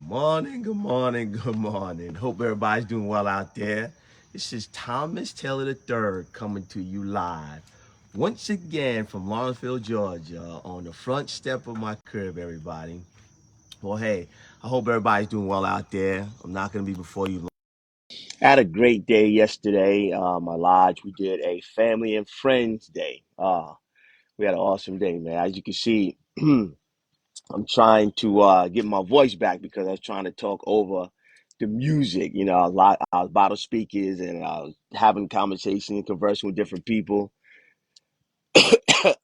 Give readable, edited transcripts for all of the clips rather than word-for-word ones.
Morning, good morning, good morning. Hope everybody's doing well out there. This is Thomas Taylor III coming to you live once again from Lawrenceville, Georgia, on the front step of my crib, everybody. Well, hey, I hope everybody's doing well out there. I'm not going to be before you long. I had a great day yesterday. My lodge, we did a family and friends day. We had an awesome day, man. As you can see, I'm trying to get my voice back because I was trying to talk over the music. I was bottle speakers and I was having conversation and conversing with different people.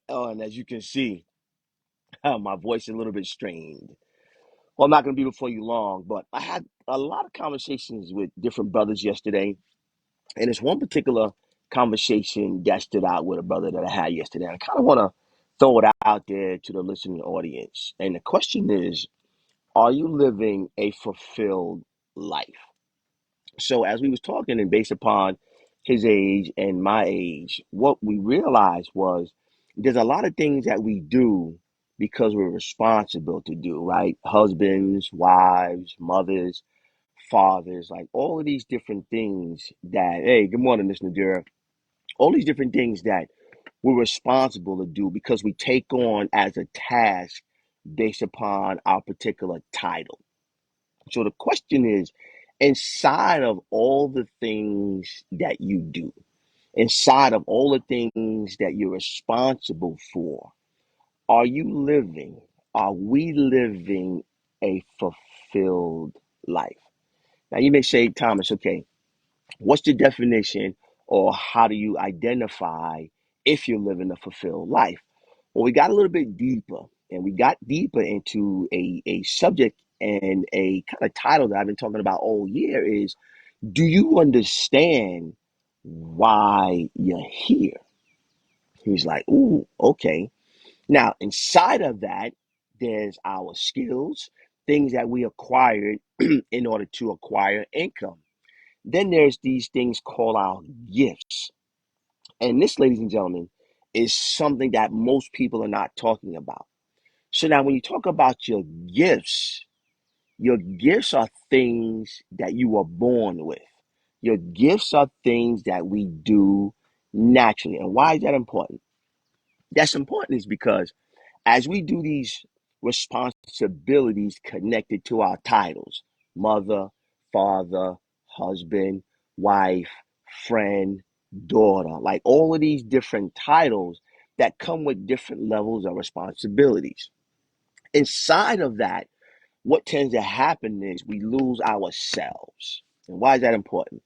Oh, and as you can see, my voice is a little bit strained. Well, I'm not going to be before you long, but I had a lot of conversations with different brothers yesterday. And it's one particular conversation that stood out with a brother that I had yesterday. I kind of want to throw it out there to the listening audience. And the question is, are you living a fulfilled life? So as we was talking and based upon his age and my age, what we realized was there's a lot of things that we do because we're responsible to do, right? Husbands, wives, mothers, fathers, like all of these different things that, hey, good morning, Miss Nadira. All these different things that we're responsible to do because we take on as a task based upon our particular title. So the question is, inside of all the things that you do, inside of all the things that you're responsible for, are you living, are we living a fulfilled life? Now you may say, Thomas, okay, what's the definition or how do you identify if you're living a fulfilled life? Well, we got a little bit deeper and we got deeper into a subject and a kind of title that I've been talking about all year is, do you understand why you're here? He's like, ooh, okay. Now, inside of that, there's our skills, things that we acquired in order to acquire income. Then there's these things called our gifts. And this, ladies and gentlemen, is something that most people are not talking about. So now when you talk about your gifts are things that you were born with. Your gifts are things that we do naturally. And why is that important? That's important is because as we do these responsibilities connected to our titles, mother, father, husband, wife, friend, daughter, like all of these different titles that come with different levels of responsibilities. Inside of that, what tends to happen is we lose ourselves. And why is that important?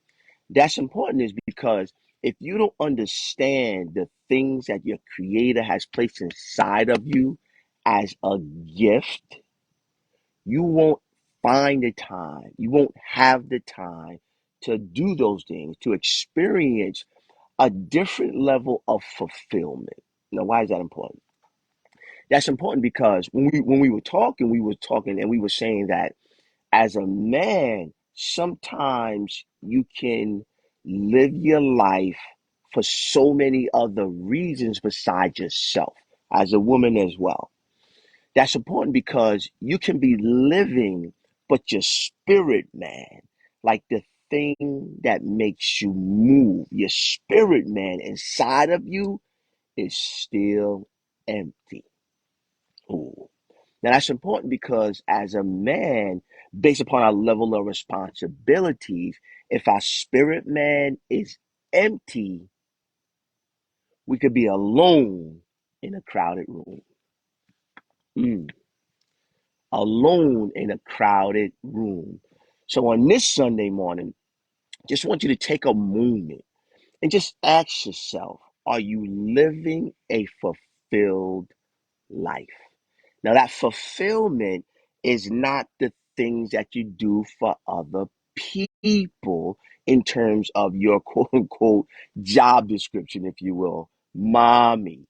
That's important is because if you don't understand the things that your creator has placed inside of you as a gift, you won't find the time, you won't have the time to do those things, to experience a different level of fulfillment. Now, why is that important? That's important because when we we were talking and we were saying that as a man, sometimes you can live your life for so many other reasons besides yourself, as a woman as well. That's important because you can be living, but your spirit, man, like the thing that makes you move, your spirit, man, inside of you is still empty. Ooh. Now that's important because as a man, based upon our level of responsibilities, if our spirit man is empty, we could be alone in a crowded room. Mm, alone in a crowded room. So on this Sunday morning, just want you to take a moment and just ask yourself, are you living a fulfilled life? Now, that fulfillment is not the things that you do for other people in terms of your quote unquote job description, if you will, mommy,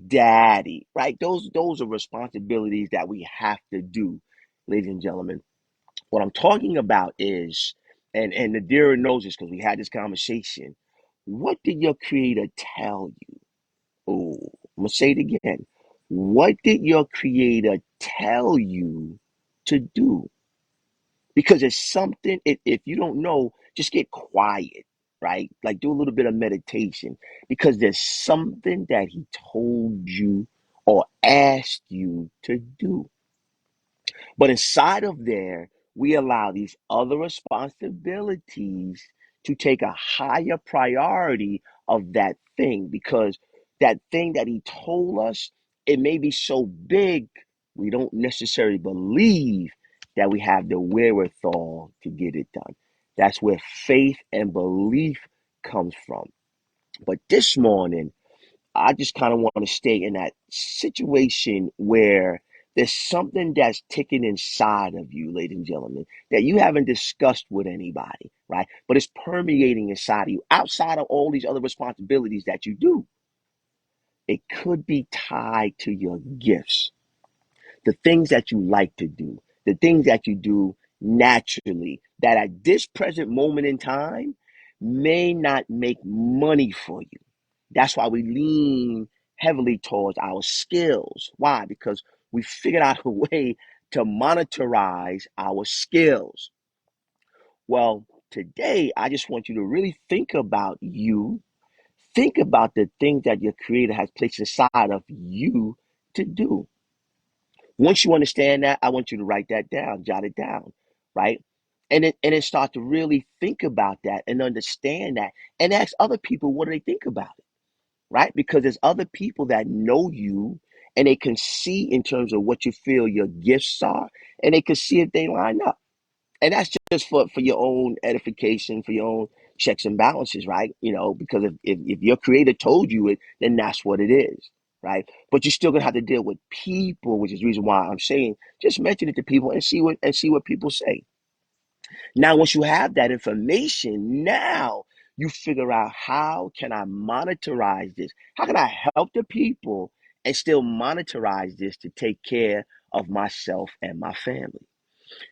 daddy, right? Those are responsibilities that we have to do, ladies and gentlemen. What I'm talking about is, and Nadira knows this because we had this conversation. What did your creator tell you? Oh, I'm gonna say it again. What did your creator tell you to do? Because it's something, if you don't know, just get quiet, right? Like do a little bit of meditation because there's something that he told you or asked you to do. But inside of there, we allow these other responsibilities to take a higher priority of that thing because that thing that he told us, it may be so big, we don't necessarily believe that we have the wherewithal to get it done. That's where faith and belief comes from. But this morning, I just kind of want to stay in that situation where there's something that's ticking inside of you, ladies and gentlemen, that you haven't discussed with anybody, right? But it's permeating inside of you outside of all these other responsibilities that you do. It could be tied to your gifts, the things that you like to do, the things that you do naturally, that at this present moment in time may not make money for you. That's why we lean heavily towards our skills. Why? Because we figured out a way to monetize our skills. Well, today I just want you to really think about you. Think about the things that your creator has placed inside of you to do. Once you understand that, I want you to write that down, jot it down, right? And then start to really think about that and understand that and ask other people what do they think about it, right? Because there's other people that know you and they can see in terms of what you feel your gifts are and they can see if they line up. And that's just for your own edification, for your own checks and balances, right? Because if your creator told you it, then that's what it is, right? But you're still gonna have to deal with people, which is the reason why I'm saying just mention it to people and see what people say. Now, once you have that information, now you figure out how can I monetize this? How can I help the people and still monetize this to take care of myself and my family?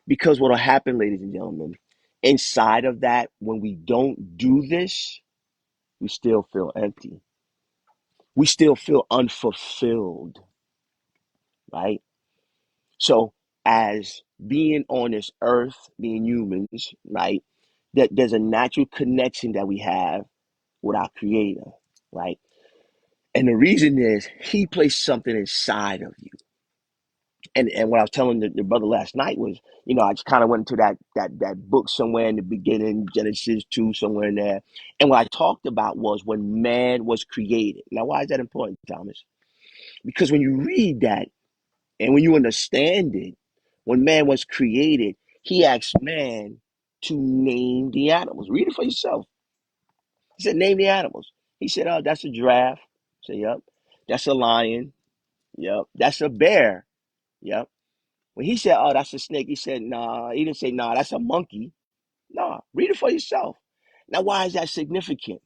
Because what will happen, ladies and gentlemen, inside of that, when we don't do this, we still feel empty. We still feel unfulfilled, right? So, as being on this earth, being humans, right, that there's a natural connection that we have with our creator, right? And the reason is he placed something inside of you. And what I was telling the brother last night was, I just kind of went into that book somewhere in the beginning, Genesis 2, somewhere in there. And what I talked about was when man was created. Now, why is that important, Thomas? Because when you read that and when you understand it, when man was created, he asked man to name the animals. Read it for yourself. He said, name the animals. He said, oh, that's a giraffe. I said, yep. That's a lion. Yep. That's a bear. Yep. When he said, oh, that's a snake, he said, nah. He didn't say, nah, that's a monkey. Nah, read it for yourself. Now, why is that significant?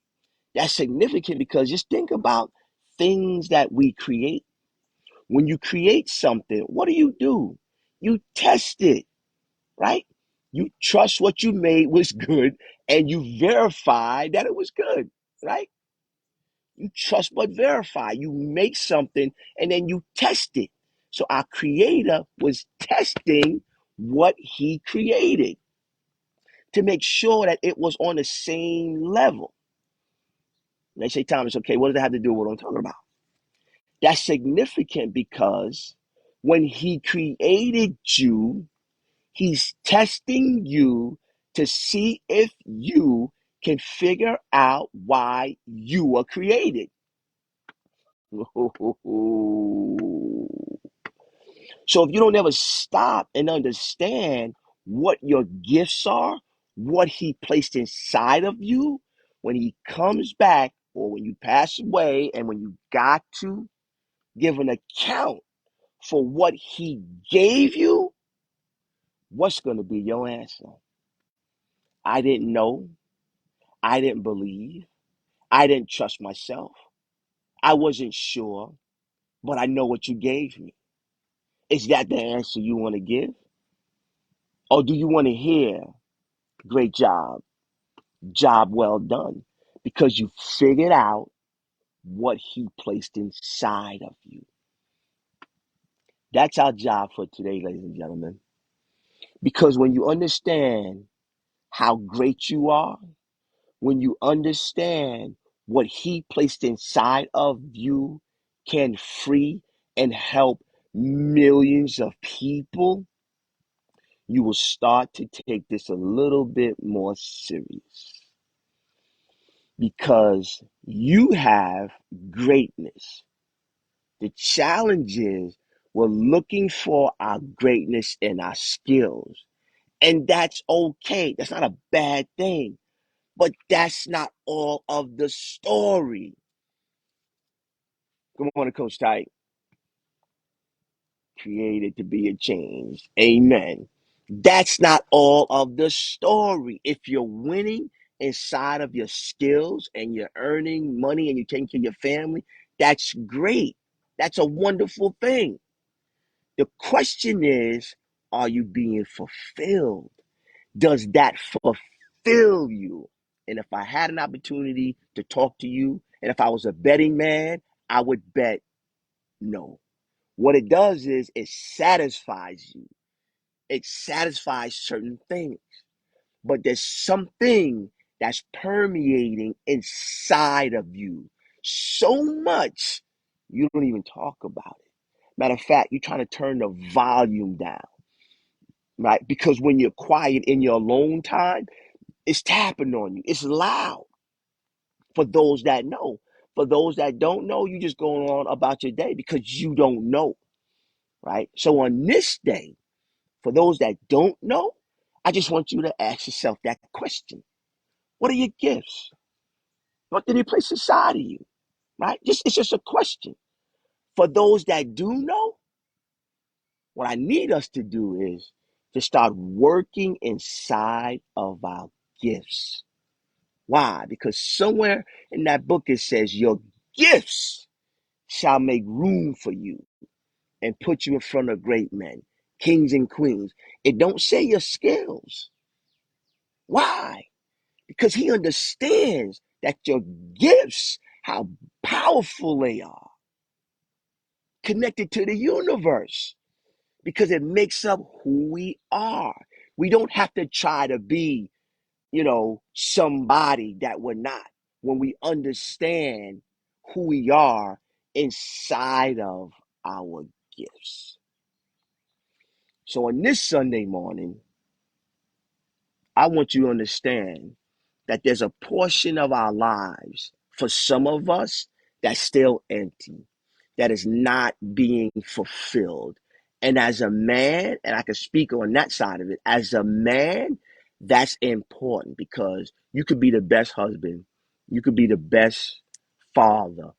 That's significant because just think about things that we create. When you create something, what do? You test it, right? You trust what you made was good and you verify that it was good, right? You trust but verify. You make something and then you test it. So our creator was testing what he created to make sure that it was on the same level. And they say, Thomas, okay, what does that have to do with what I'm talking about? That's significant because when he created you, he's testing you to see if you can figure out why you were created. So if you don't ever stop and understand what your gifts are, what he placed inside of you, when he comes back or when you pass away and when you got to give an account for what he gave you, what's going to be your answer? I didn't know. I didn't believe. I didn't trust myself. I wasn't sure, but I know what you gave me. Is that the answer you want to give? Or do you want to hear, great job well done? Because you figured out what he placed inside of you. That's our job for today, ladies and gentlemen. Because when you understand how great you are, when you understand what He placed inside of you can free and help millions of people, you will start to take this a little bit more serious because you have greatness. The challenge is we're looking for our greatness and our skills, and that's okay. That's not a bad thing, but that's not all of the story. Good morning, Coach Ty. Created to be a change. Amen. That's not all of the story. If you're winning inside of your skills and you're earning money and you're taking care of your family, that's great. That's a wonderful thing. The question is, are you being fulfilled? Does that fulfill you? And if I had an opportunity to talk to you, and if I was a betting man, I would bet no. What it does is it satisfies you. It satisfies certain things. But there's something that's permeating inside of you so much you don't even talk about it. Matter of fact, you're trying to turn the volume down, right? Because when you're quiet in your alone time, it's tapping on you. It's loud for those that know. For those that don't know, you just going on about your day because you don't know, right? So on this day, for those that don't know, I just want you to ask yourself that question. What are your gifts? What did He place inside of you? Right? It's just a question. For those that do know, what I need us to do is to start working inside of our gifts. Why? Because somewhere in that book it says your gifts shall make room for you and put you in front of great men, kings and queens. It don't say your skills. Why? Because He understands that your gifts, how powerful they are, connected to the universe, because it makes up who we are. We don't have to try to be, somebody that we're not when we understand who we are inside of our gifts. So on this Sunday morning, I want you to understand that there's a portion of our lives for some of us that's still empty, that is not being fulfilled. And as a man, and I can speak on that side of it, as a man, that's important because you could be the best husband, you could be the best father,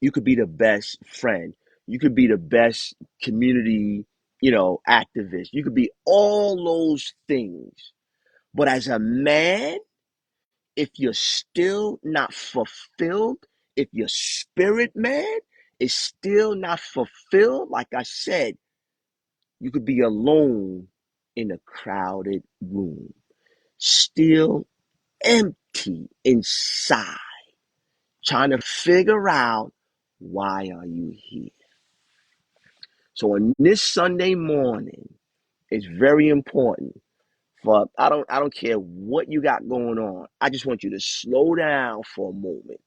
you could be the best friend, you could be the best community, activist, you could be all those things. But as a man, if you're still not fulfilled, if your spirit man is still not fulfilled, like I said, you could be alone in a crowded room, still empty inside, trying to figure out why are you here. So on this Sunday morning, it's very important for I don't care what you got going on. I just want you to slow down for a moment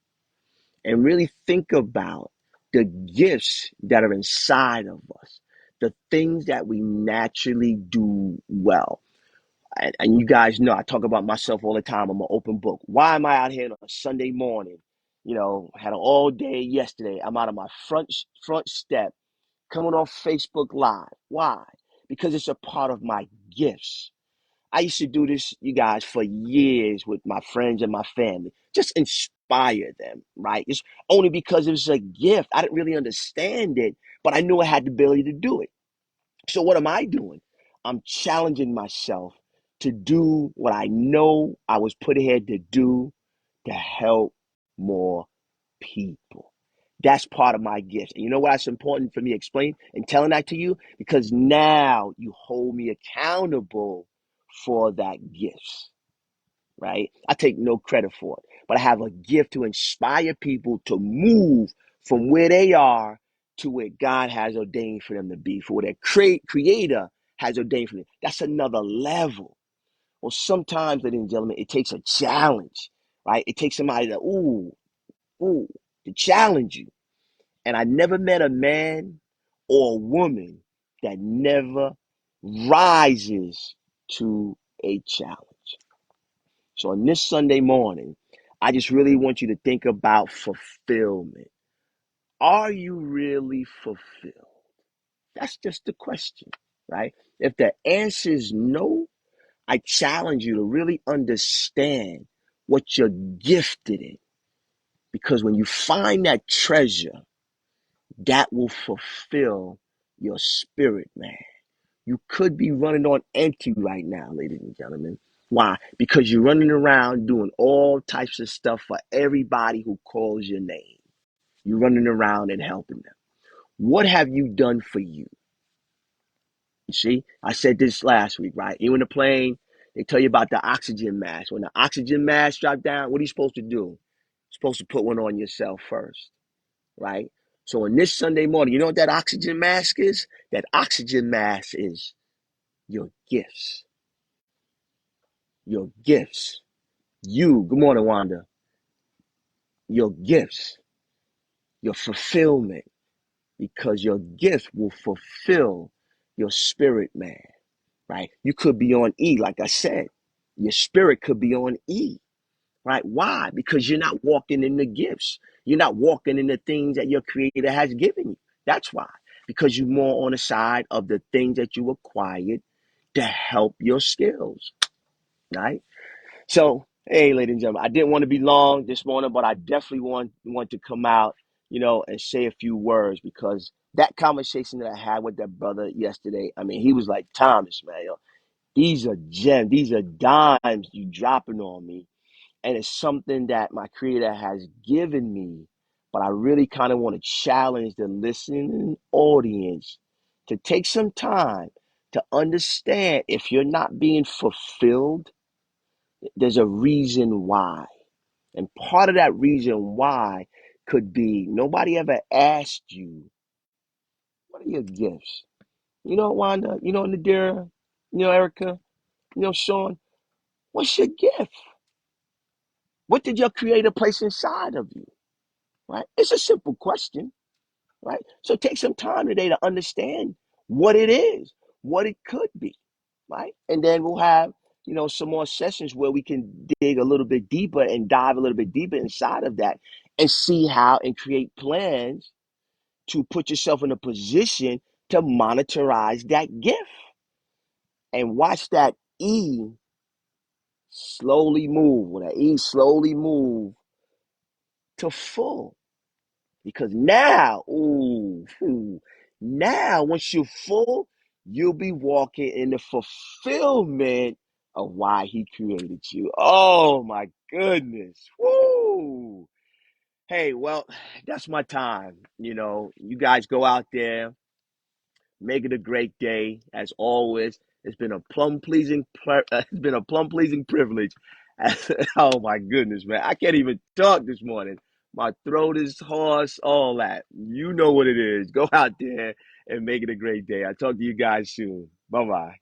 and really think about the gifts that are inside of us, the things that we naturally do well. And you guys know I talk about myself all the time. I'm an open book. Why am I out here on a Sunday morning? Had an all day yesterday. I'm out of my front step coming off Facebook Live. Why? Because it's a part of my gifts. I used to do this, you guys, for years with my friends and my family. Just inspire them, right? It's only because it was a gift. I didn't really understand it, but I knew I had the ability to do it. So what am I doing? I'm challenging myself to do what I know I was put here to do to help more people. That's part of my gift. And you know why it's important for me to explain and telling that to you? Because now you hold me accountable for that gift, right? I take no credit for it, but I have a gift to inspire people to move from where they are to where God has ordained for them to be, for where their creator has ordained for me. That's another level. Well, sometimes, ladies and gentlemen, it takes a challenge, right? It takes somebody to, to challenge you. And I never met a man or a woman that never rises to a challenge. So on this Sunday morning, I just really want you to think about fulfillment. Are you really fulfilled? That's just the question, right? If the answer is no, I challenge you to really understand what you're gifted in. Because when you find that treasure, that will fulfill your spirit, man. You could be running on empty right now, ladies and gentlemen. Why? Because you're running around doing all types of stuff for everybody who calls your name. You're running around and helping them. What have you done for you? You see, I said this last week, right? You in the plane, they tell you about the oxygen mask. When the oxygen mask drop down, what are you supposed to do? You're supposed to put one on yourself first, right? So on this Sunday morning, you know what that oxygen mask is? That oxygen mask is your gifts. Your gifts. You, good morning, Wanda. Your gifts, your fulfillment, because your gift will fulfill your spirit, man, right? You could be on E, like I said. Your spirit could be on E, right? Why? Because you're not walking in the gifts. You're not walking in the things that your creator has given you. That's why. Because you're more on the side of the things that you acquired to help your skills, right? So, hey, ladies and gentlemen, I didn't want to be long this morning, but I definitely want to come out, and say a few words because that conversation that I had with that brother yesterday, I mean, he was like, Thomas, man, these are gems, these are dimes you dropping on me. And it's something that my creator has given me, but I really kind of want to challenge the listening audience to take some time to understand if you're not being fulfilled, there's a reason why. And part of that reason why could be nobody ever asked you, what are your gifts? You know, Wanda, Nadira, Erica, Sean, what's your gift? What did your creator place inside of you? Right? It's a simple question, right? So take some time today to understand what it is, what it could be, right? And then we'll have, some more sessions where we can dig a little bit deeper and dive a little bit deeper inside of that and see how and create plans to put yourself in a position to monetize that gift and watch that E slowly move, when that E slowly move to full. Because now, now once you're full, you'll be walking in the fulfillment of why he created you. Oh my goodness. Woo. Hey, well, that's my time. You guys go out there, make it a great day. As always, it's been a plum pleasing it's been a plum pleasing privilege. Oh my goodness, man. I can't even talk this morning. My throat is hoarse, all that. You know what it is. Go out there and make it a great day. I'll talk to you guys soon. Bye-bye.